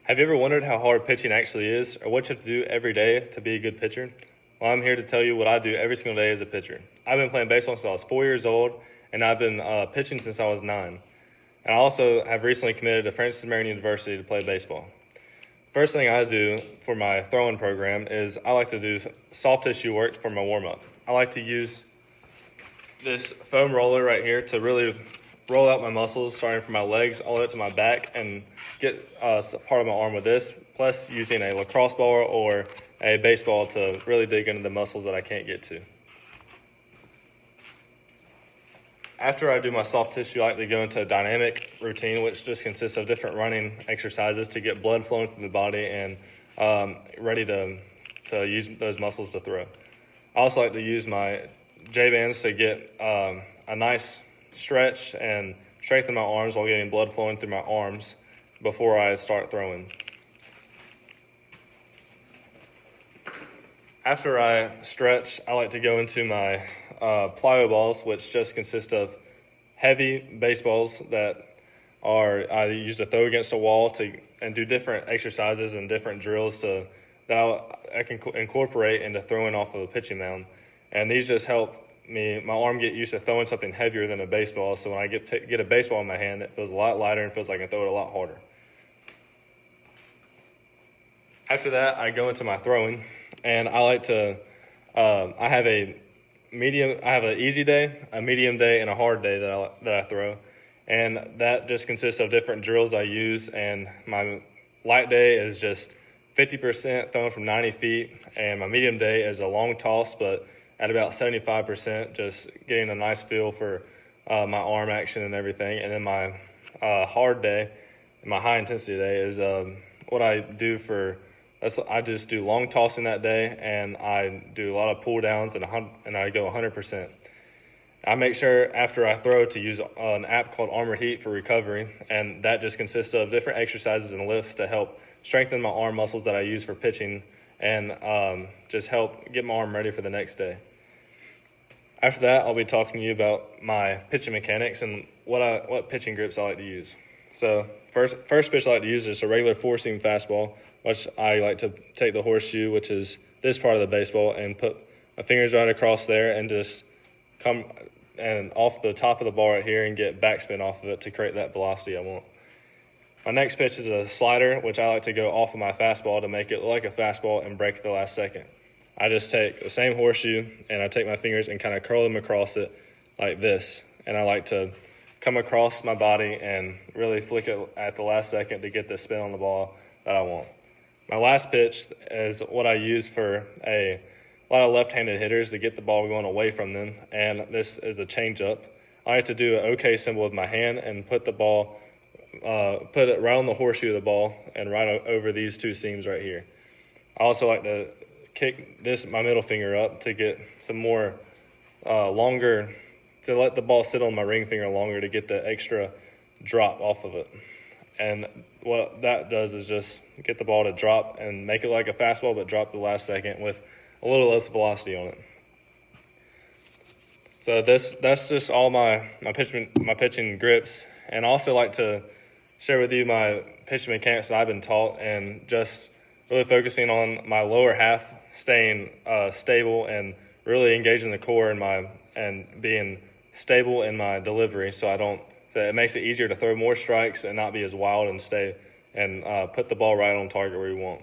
Have you ever wondered how hard pitching actually is, or what you have to do every day to be a good pitcher? Well, I'm here to tell you what I do every single day as a pitcher. I've been playing baseball since I was 4 years old, and I've been pitching since I was 9. And I also have recently committed to Francis Marion University to play baseball. First thing I do for my throwing program is I like to do soft tissue work for my warm-up. I like to use this foam roller right here to really roll out my muscles, starting from my legs all the way up to my back, and get part of my arm with this, plus using a lacrosse ball or a baseball to really dig into the muscles that I can't get to. After I do my soft tissue, I like to go into a dynamic routine, which just consists of different running exercises to get blood flowing through the body and ready to use those muscles to throw. I also like to use my J-bands to get a nice stretch and strengthen my arms while getting blood flowing through my arms before I start throwing. After I stretch, I like to go into my plyo balls, which just consist of heavy baseballs that I use to throw against a wall and do different exercises and different drills that I can incorporate into throwing off of a pitching mound. And these just help my arm get used to throwing something heavier than a baseball. So when I get a baseball in my hand, it feels a lot lighter and feels like I can throw it a lot harder. After that, I go into my throwing, and I like to. I have an easy day, a medium day, and a hard day that I throw, and that just consists of different drills I use. And my light day is just 50% throwing from 90 feet, and my medium day is a long toss, but at about 75%, just getting a nice feel for my arm action and everything. And then my hard day, my high intensity day is what I do I just do long tossing that day, and I do a lot of pull downs and I go 100%. I make sure after I throw to use an app called Armored Heat for recovery, and that just consists of different exercises and lifts to help strengthen my arm muscles that I use for pitching and just help get my arm ready for the next day. After that, I'll be talking to you about my pitching mechanics and what pitching grips I like to use. So first pitch I like to use is a regular four-seam fastball, which I like to take the horseshoe, which is this part of the baseball, and put my fingers right across there and just come and off the top of the ball right here and get backspin off of it to create that velocity I want. My next pitch is a slider, which I like to go off of my fastball to make it look like a fastball and break at the last second. I just take the same horseshoe and I take my fingers and kind of curl them across it like this. And I like to come across my body and really flick it at the last second to get the spin on the ball that I want. My last pitch is what I use for a lot of left-handed hitters to get the ball going away from them, and this is a changeup. I like to do an OK symbol with my hand and put it right on the horseshoe of the ball and right over these two seams right here. I also like to kick my middle finger up to get some more longer, to let the ball sit on my ring finger longer to get the extra drop off of it. And what that does is just get the ball to drop and make it like a fastball, but drop the last second with a little less velocity on it. So that's just all my pitching grips. And I also like to share with you my pitching mechanics that I've been taught, and just really focusing on my lower half staying stable and really engaging the core and being stable in my delivery, so it makes it easier to throw more strikes and not be as wild and put the ball right on target where you want.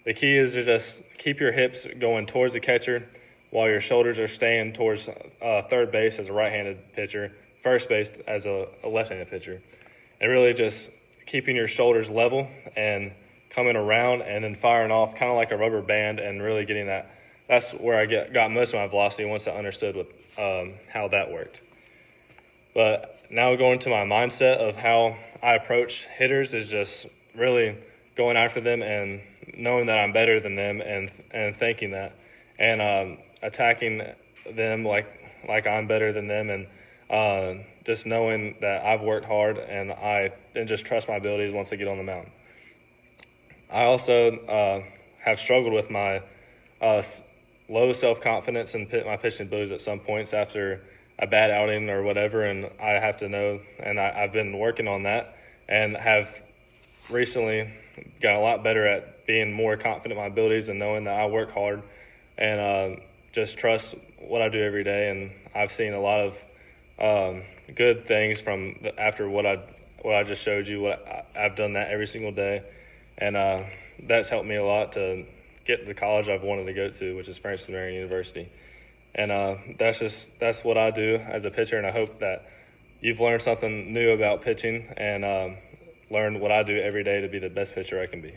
The key is to just keep your hips going towards the catcher while your shoulders are staying towards third base as a right-handed pitcher, first base as a left-handed pitcher. And really just keeping your shoulders level and coming around and then firing off kind of like a rubber band and really getting that. That's where I got most of my velocity once I understood how that worked. But now going to my mindset of how I approach hitters is just really going after them and knowing that I'm better than them and thinking that and attacking them like I'm better than them and just knowing that I've worked hard and just trust my abilities once I get on the mound. I also have struggled with my low self-confidence and my pitching abilities at some points after a bad outing or whatever, and I have to know, and I've been working on that and have recently got a lot better at being more confident in my abilities and knowing that I work hard and just trust what I do every day. And I've seen a lot of good things from after what I just showed you. I've done that every single day, and that's helped me a lot to get to the college I've wanted to go to, which is Franciscan Marion University. And that's what I do as a pitcher, and I hope that you've learned something new about pitching and learned what I do every day to be the best pitcher I can be.